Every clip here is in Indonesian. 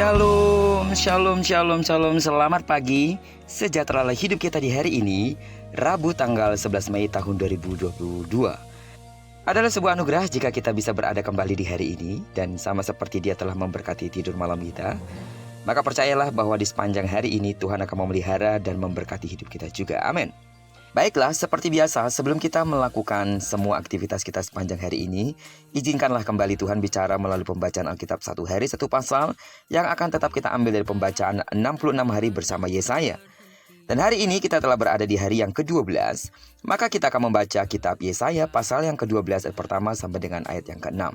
Shalom, shalom, shalom, shalom. Selamat pagi. Sejahteralah hidup kita di hari ini, Rabu tanggal 11 Mei tahun 2022. Adalah sebuah anugerah jika kita bisa berada kembali di hari ini. Dan sama seperti Dia telah memberkati tidur malam kita, maka percayalah bahwa di sepanjang hari ini Tuhan akan memelihara dan memberkati hidup kita juga. Amin. Baiklah, seperti biasa, sebelum kita melakukan semua aktivitas kita sepanjang hari ini, izinkanlah kembali Tuhan bicara melalui pembacaan Alkitab satu hari satu pasal yang akan tetap kita ambil dari pembacaan 66 hari bersama Yesaya. Dan hari ini kita telah berada di hari yang ke-12, maka kita akan membaca kitab Yesaya pasal yang ke-12 ayat pertama sampai dengan ayat yang ke-6.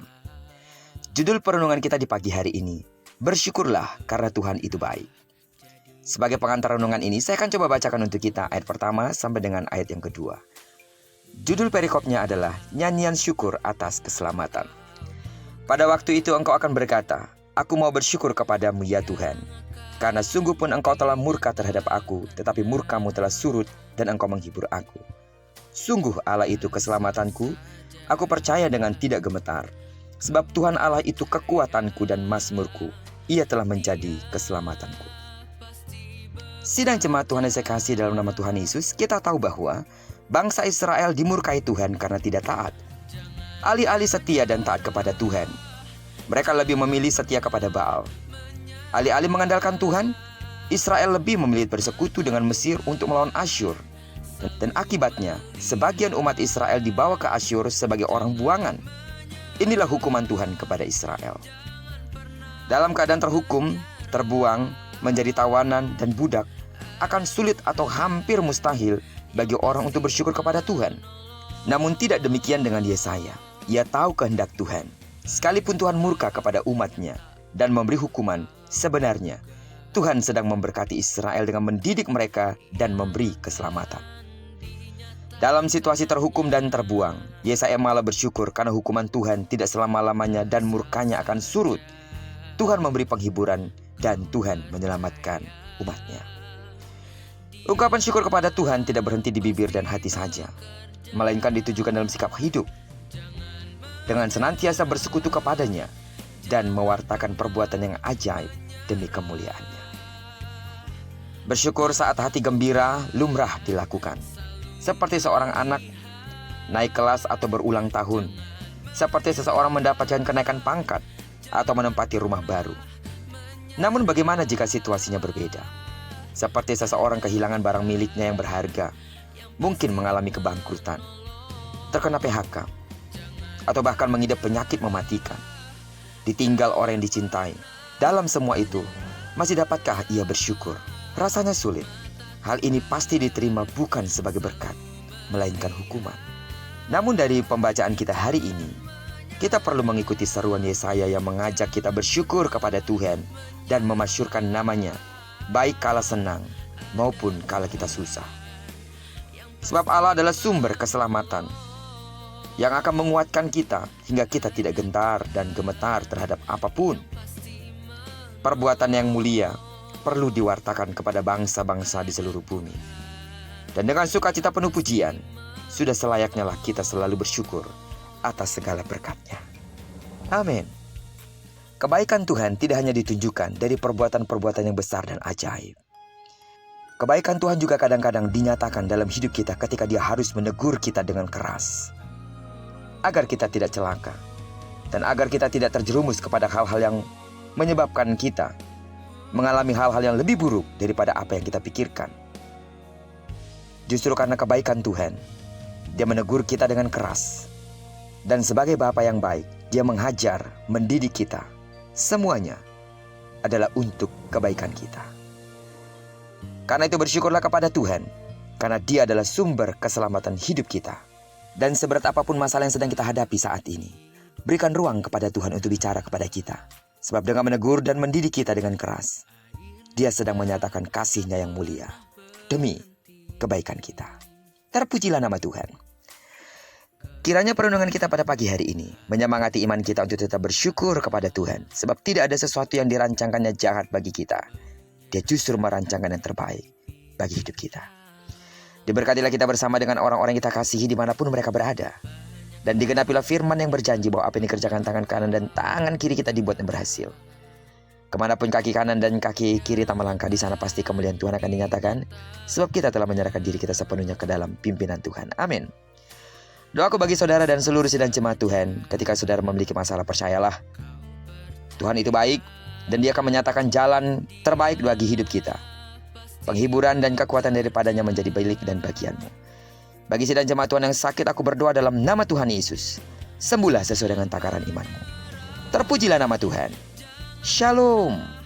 Judul perenungan kita di pagi hari ini, Bersyukurlah karena Tuhan itu baik. Sebagai pengantar renungan ini, saya akan coba bacakan untuk kita ayat pertama sampai dengan ayat yang kedua. Judul perikopnya adalah Nyanyian Syukur atas Keselamatan. Pada waktu itu engkau akan berkata, Aku mau bersyukur kepadamu ya Tuhan, karena sungguh pun engkau telah murka terhadap aku, tetapi murkamu telah surut dan engkau menghibur aku. Sungguh Allah itu keselamatanku, aku percaya dengan tidak gemetar. Sebab Tuhan Allah itu kekuatanku dan mazmurku, Ia telah menjadi keselamatanku. Sidang jemaat Tuhan yang saya kasih dalam nama Tuhan Yesus, kita tahu bahwa bangsa Israel dimurkai Tuhan karena tidak taat. Alih-alih setia dan taat kepada Tuhan, mereka lebih memilih setia kepada Baal. Alih-alih mengandalkan Tuhan, Israel lebih memilih bersekutu dengan Mesir untuk melawan Asyur. Dan akibatnya, sebagian umat Israel dibawa ke Asyur sebagai orang buangan. Inilah hukuman Tuhan kepada Israel. Dalam keadaan terhukum, terbuang, menjadi tawanan dan budak, akan sulit atau hampir mustahil bagi orang untuk bersyukur kepada Tuhan. Namun tidak demikian dengan Yesaya. Ia tahu kehendak Tuhan. Sekalipun Tuhan murka kepada umatnya dan memberi hukuman, sebenarnya Tuhan sedang memberkati Israel dengan mendidik mereka dan memberi keselamatan. Dalam situasi terhukum dan terbuang, Yesaya malah bersyukur karena hukuman Tuhan tidak selama-lamanya dan murkanya akan surut. Tuhan memberi penghiburan dan Tuhan menyelamatkan umatnya. Ungkapan syukur kepada Tuhan tidak berhenti di bibir dan hati saja, melainkan ditujukan dalam sikap hidup, dengan senantiasa bersekutu kepadanya dan mewartakan perbuatan yang ajaib demi kemuliaannya. Bersyukur saat hati gembira lumrah dilakukan, seperti seorang anak naik kelas atau berulang tahun, seperti seseorang mendapatkan kenaikan pangkat atau menempati rumah baru. Namun bagaimana jika situasinya berbeda? Seperti seseorang kehilangan barang miliknya yang berharga, mungkin mengalami kebangkrutan, terkena PHK, atau bahkan mengidap penyakit mematikan, ditinggal orang yang dicintai. Dalam semua itu, masih dapatkah ia bersyukur? Rasanya sulit. Hal ini pasti diterima bukan sebagai berkat, melainkan hukuman. Namun dari pembacaan kita hari ini, kita perlu mengikuti seruan Yesaya yang mengajak kita bersyukur kepada Tuhan dan memasyurkan namanya, baik kala senang maupun kala kita susah. Sebab Allah adalah sumber keselamatan yang akan menguatkan kita hingga kita tidak gentar dan gemetar terhadap apapun. Perbuatan yang mulia perlu diwartakan kepada bangsa-bangsa di seluruh bumi. Dan dengan sukacita penuh pujian, sudah selayaknya lah kita selalu bersyukur atas segala berkat-Nya. Amin. Kebaikan Tuhan tidak hanya ditunjukkan dari perbuatan-perbuatan yang besar dan ajaib. Kebaikan Tuhan juga kadang-kadang dinyatakan dalam hidup kita ketika Dia harus menegur kita dengan keras, agar kita tidak celaka, dan agar kita tidak terjerumus kepada hal-hal yang menyebabkan kita mengalami hal-hal yang lebih buruk daripada apa yang kita pikirkan. Justru karena kebaikan Tuhan, Dia menegur kita dengan keras. Dan sebagai Bapa yang baik, Dia menghajar, mendidik kita. Semuanya adalah untuk kebaikan kita. Karena itu bersyukurlah kepada Tuhan, karena Dia adalah sumber keselamatan hidup kita. Dan seberat apapun masalah yang sedang kita hadapi saat ini, berikan ruang kepada Tuhan untuk bicara kepada kita. Sebab dengan menegur dan mendidik kita dengan keras, Dia sedang menyatakan kasih-Nya yang mulia demi kebaikan kita. Terpujilah nama Tuhan. Kiranya perenungan kita pada pagi hari ini menyemangati iman kita untuk tetap bersyukur kepada Tuhan. Sebab tidak ada sesuatu yang dirancangkannya jahat bagi kita. Dia justru merancangkan yang terbaik bagi hidup kita. Diberkatilah kita bersama dengan orang-orang yang kita kasihi dimanapun mereka berada. Dan digenapilah firman yang berjanji bahwa apa yang dikerjakan tangan kanan dan tangan kiri kita dibuatnya berhasil. Kemanapun kaki kanan dan kaki kiri tak melangkah, di sana pasti kemuliaan Tuhan akan dinyatakan. Sebab kita telah menyerahkan diri kita sepenuhnya ke dalam pimpinan Tuhan. Amin. Doaku bagi saudara dan seluruh sidang jemaat Tuhan, ketika saudara memiliki masalah, percayalah Tuhan itu baik dan Dia akan menyatakan jalan terbaik bagi hidup kita. Penghiburan dan kekuatan daripadanya menjadi milik dan bagianmu. Bagi sidang jemaat Tuhan yang sakit, aku berdoa dalam nama Tuhan Yesus. Sembuhlah sesuai dengan takaran imanmu. Terpujilah nama Tuhan. Shalom.